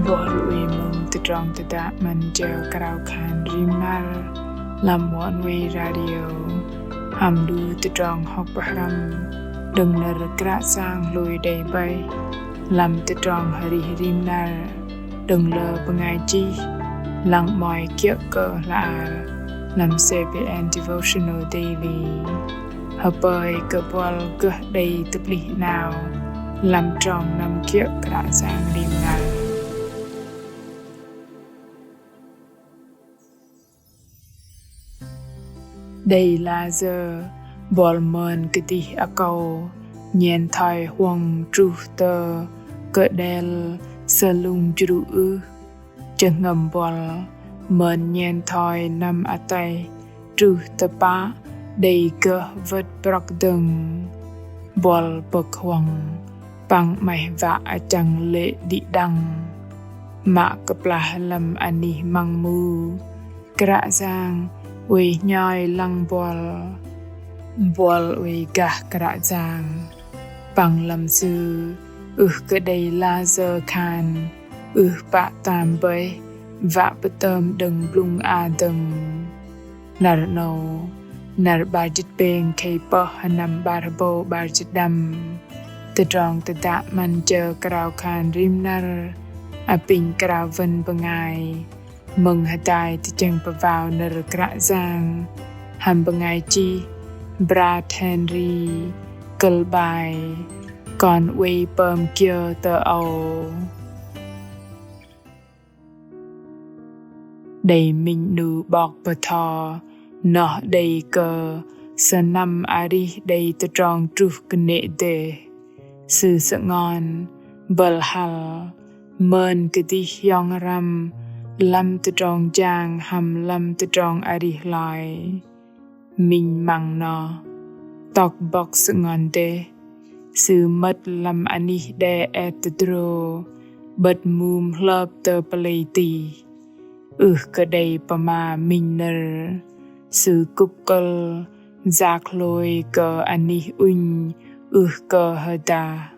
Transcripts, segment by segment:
Bolwe mung tedrong tidak menjel keraukan rimnar lam one way radio hamdu tedrong hok bahram dengar gerak sang lui day bay lam tedrong hari rimnar dengar pengaji lang moi kiek ke laar lam CBN devotional daily hapai ke bol ke day teplih now lam trong nam kiek gerak sang rimnar. Đây là giờ bol mơn cái tí à cầu nhiên thai hoang tru tơ cơ đel sơ lung tru ư chân ngầm bol mơn nhiên thai năm à tay tru tơ ba đầy cơ vật bọc đừng bol bậc hoang bằng mày vạ chẳng lệ đi đăng mạ cập là lâm ani mang mu kra giang uy nhoi lăng bol uy gah kra giang bằng lâm sư cơ đầy la giờ khan bạ tam bấy vạ bê tơm đừng blung a đừng nar nâu nar ba jit beng kay po hanam barbo bar jit dam te drong te da man chờ krao khan rim nar a pin krao vân bengai mừng hạ tài thì chẳng bà vào nở krạ giang hàm bà ngài chi Brad Henry cờ bài còn uy bơm kia tờ ầu đầy mình nữ bọc bà thò nọ đầy cờ sơ năm ari đầy tờ tròn trục cơ nệ đề sư sợ ngon bờ hal mơn cái tí hiong ram lâm tự tròn giang hầm lâm tự tròn ari lại mình mang nó tóc bọc sự ngon đê sự mất lâm ani đê et dro bật mùm lợp tờ palay tì cơ đầy bà mà mình nở sự cục cơ giác lôi cơ ani uỳnh cơ hờ đà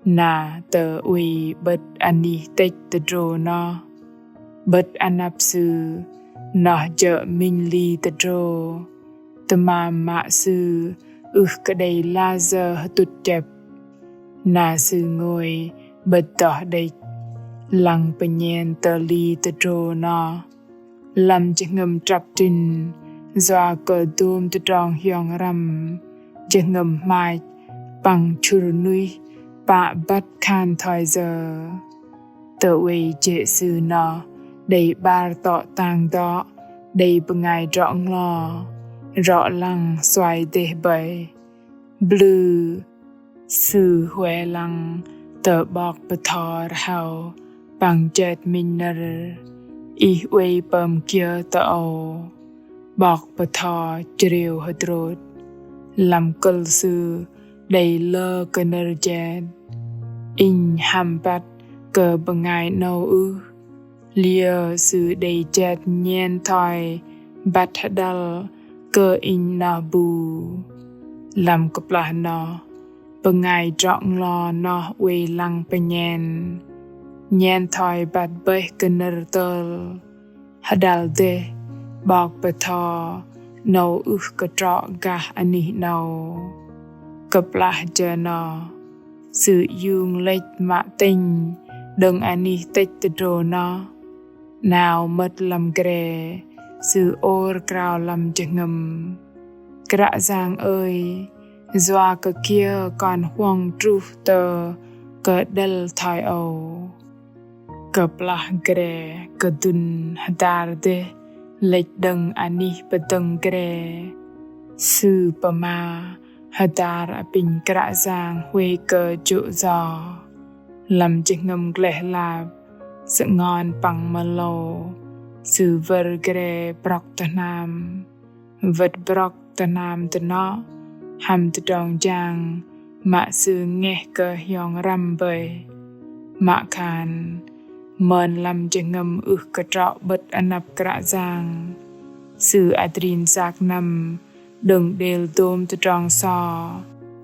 nà tờ uy bật ani tích tờ dro nó bật anap sư nọ chợ minh ly tờ trô tờ mà mạ sư cái đầy la giờ tụt chẹp nà sư ngồi bật tỏ địch lăng bờ nhen tờ ly tờ trô nọ làm chữ ngầm trap trình doa cờ tùm tờ tròn hiong rằm chữ ngầm mai bằng chur nuôi bạ bắt khan thoi giờ tờ uy chệ sư nọ đầy ba tọ tàng đó đầy bờ ngài rõng lò rõ lăng xoay đề bầy blue sư huệ lăng tờ bọc bờ thò hào bằng chết mình nở y uy bầm kia tờ ầu bọc bờ thò triều hơi trốt làm cơn sư đầy lơ cơ nở chết in hàm bát cờ bờ ngài nâu lia sự đầy chẹt nhen thoi bát đal cơ in na bu làm cặp là nó bờ ngày trọn lo nó uy lăng bờ nhen thoi bát bê cơ nơ tơ hadal de bọc bờ thò nâu cơ trọ gà ani nâu cặp là chờ nó sự dương lệch mạ tình đừng ani tích tơ trô nó nào mất làm ghê sự ôr krao làm chừng ngầm krạ giang ơi doa cơ kia còn hoang tru tờ cơ đel thai âu cơ plah ghê cơ dun hadar de lệch đừng ani bê tầng ghê sư bà ma hadar a pin krạ giang huê cơ trụ giò làm chừng ngầm ghê lạp sự ngon bằng mơ lô sự vơ ghê brok tà nam vật brok tà nam tà nó hàm tà tròn giang mạ sự nghe cơ hiong răm bầy mạ khan mơn làm chừng ngầm cơ trọ bật anap krạ giang sự adrin giác nằm đừng đều tôm tà tròn so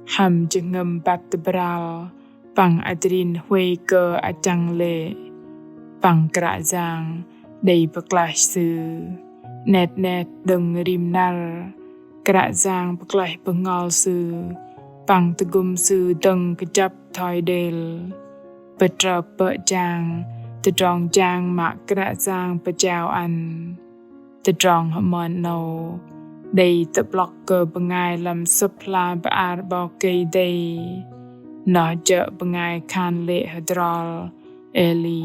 hàm chừng ngầm bạc tà bral bằng adrin huê cơ a chăng lệ ปังกระจางได้ประกลายสื่อแนดดึงริมนาลกระจางประกลายปงอลสื่อปังตะกุมสื่อดึงกระจับถอยเดลเปิดระเปิดจางตะจองจางมากระจางประเจ้าอันตะจองหมอนโนได้ตะบล็อกเกอร์บงายลำสับลาบอาร์บอกเกยได้นอเจอบงายคานเละฮดรอลเอลี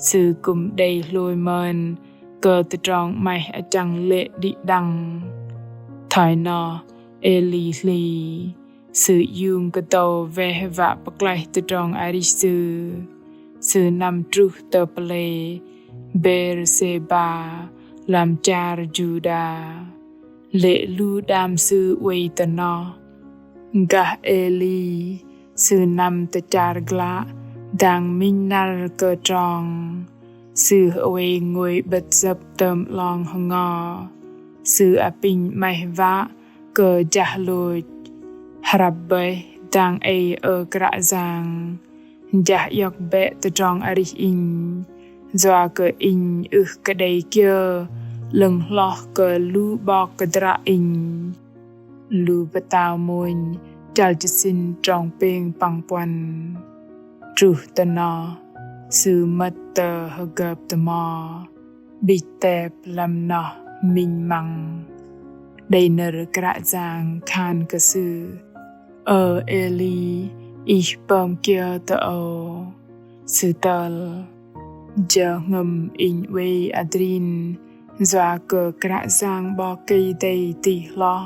สื่อกุมได้ลอยเมินเกิดตะจองไม่จังเละดิดังถอยนอเอลีลีสื่อยุงกระโตเวหวะปะไกลตะจองอาริสื่อนำตรุเตอเปเลเบรเซบาลำจารจูดาเลลูดามสื่อเวตนอกะเอลีสื่อนำตะจารกละดังมินนาร์เกจองสื่อเวงวยบัดซับเติมลองหงอสื่ออปิงไม่วะเกิดจะลอยฮรับเบดังกระจางจะยกเบตะจองอริอินจวาเกอินกระไดเกียลึงล้อเกลูบอกกระดระอินลูปตาวมวยจัลจสินจองเปงปังปวนจุตนอสื่อมัตเตอฮเกับตมอบิเตปลำนอมิงมังได้เนรกระจางคานกระสือเอลีอีปอมเกียตโอสื่อตลเจงมอินเวอดรินจวาเกกระจางบอกเกยได้ตีล้อ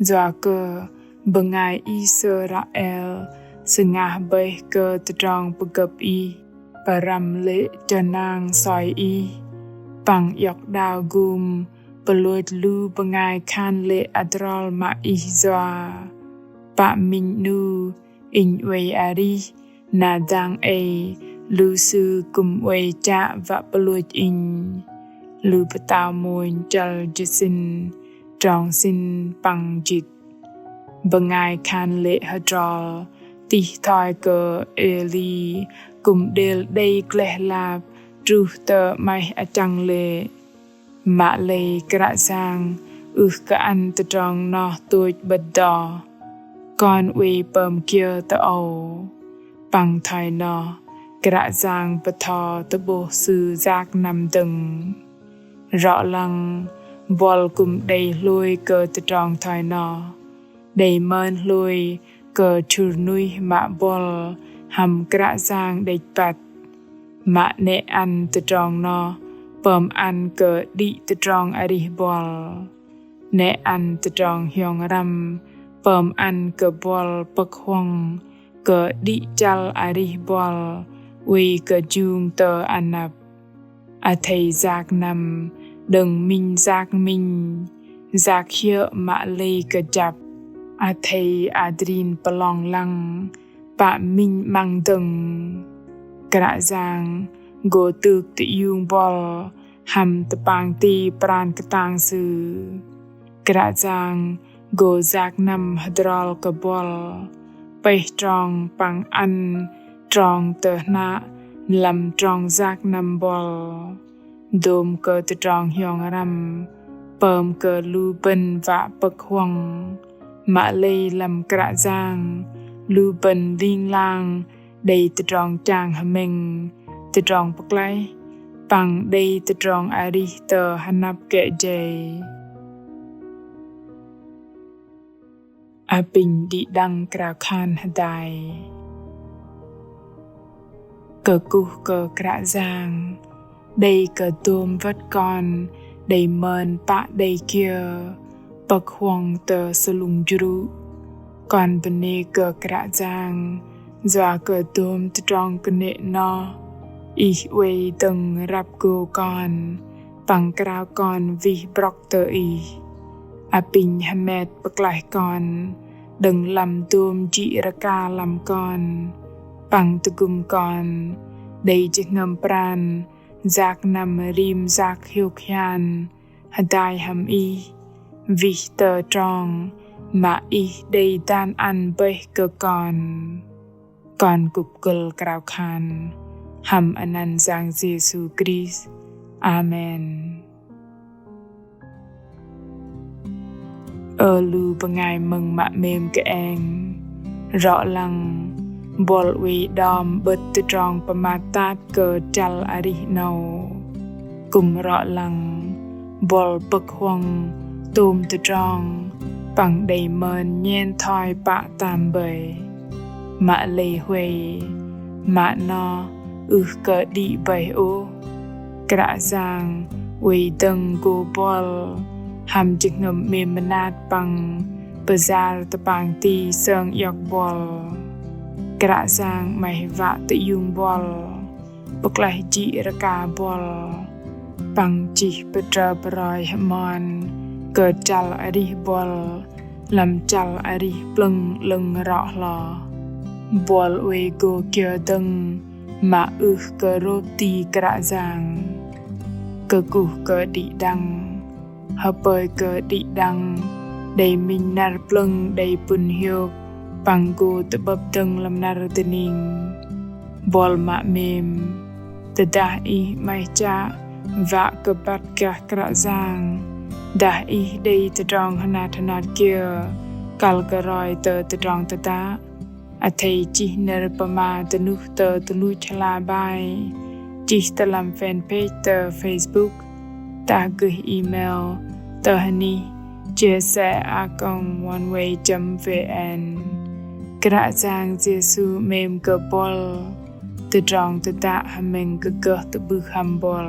จวาเกบงายอิสราเอลสงาเบเกตจองปกับอีปรำเละจะนางซอยอีปังยกดาวกุมปลวดลูบงายคานเละอัดรอลมาอิจวาปะมินนูอินเวอารีนาดังลูซือกุมเวจะวะปลวดอินลูปตาวมวยจัลจิสินจองสินปังจิตบงายคานเละฮดรอลตีทอยเกเอลีกุมเดลได้เกลลาบจูเตอไม่อจังเลมาเลกระจางกะอันตะจองนอตัวบดดอก่อนเวเปิมเกียตะโอปังไทยนอกระจางปะทอตะโบสื่อจากนำดึงรอลังบอลกุมได้ลุยเกิดตะจองไทยนอได้เมินลุยเกิดชูนุยมาบอลหำกระจางได้ปัดมาเนอันตะจองนอเปิมอันเกิดดิตะจองอริบอลเนอันตะจองเฮียงรำเปิมอันเกิดบอลปกฮวงเกิดดิจัลอริบอลวีเกิดจูงเตออันนับอาเทยจากนำดึงมินจากมินจากเฮียมาเลยเกิดจับอาเทยอาดรินปลองลังปะมินมังดึงกระจางโกตึกตะยุงบอลหำตะปางตีปรานกระตางสื่อกระจางโกจากนำฮัดรอลกบอลไปจองปังอันจองเตอนะลำจองจากนำบอลโดมเกิดจองเฮียงรำเปิมเกิดลูเปินวะปกฮวงมาเลยลำกระจางลูเปินลิงลางได้ตะจองจางหเมงตะจองปกไลปังได้ตะจองอาริเตอหันับเกเจอาปิงดิดังกราวคานหดายเกกุเกกระจางได้เกตูมวัดก่อนได้เมินปะได้เกียปกฮวงเตอสลุงจรุก่อนเป็นเนเกกระจางจวาเกิดตูมตะจองกเนนออีเวตึงรับกูก่อนปังกราวก่อนวิบล็อกเตออีอาปิงฮัมเมดปกลายก่อนดึงลำตูมจิรกาลำก่อนปังตะกุมก่อนได้จะเงิมปราณจากนำริมจากเฮียวขยันหดายหำอีวิเตอจองมาอีได้ด้านอันเบกก่อนกุบกลกราวคัน หำอนันต์จางเยซูคริสต์อาเมนลูบงายมึงมะเมมกะเองเราลังบอลวีดอมเบิดตรองประมาตาเกิดจัลอาริโนกุมเราลังบอลปกหวงตูมตรองปังได้เมินเย็นทอยปะตามเบยมะเลหวยมะนอเกิดดีใบโอกระจางวีดึงกูบอลหำจึกนมเมมนาดปังเปซาลตะปังตีเซิงยอกบอลกระจางไม่วะตะยุงบอลปกไลจีระกาบอลปังจีเปตรปรอยมอนเกิดจัลอริบอลลำจัลอริปลึงลึงรอลอบอลเวโกเกียดึงมาเกโรตีกระจางเกกูเกดิดังฮะเปยเกดิดังได้มินนาร์ปลึงได้ปุนเฮียปังกูตบับดึงลำนารตนิงบอลมะเมมแต่ดาอีไม่จ้าวะกบัดกะกระจางดาอีได้ตรองขนาดเกียกัลกรอยเตตรองตตาอัฐิจินรปมาตนุเตตลุชลาบายจิตลำแฟนเพจเตเฟซบุ๊กตากอีเมลเตหนีเจสอากงวันเวจำเวแอนกระจางเจสูเมมกบอลตรองตตาหเมงกะตบึคัมบอล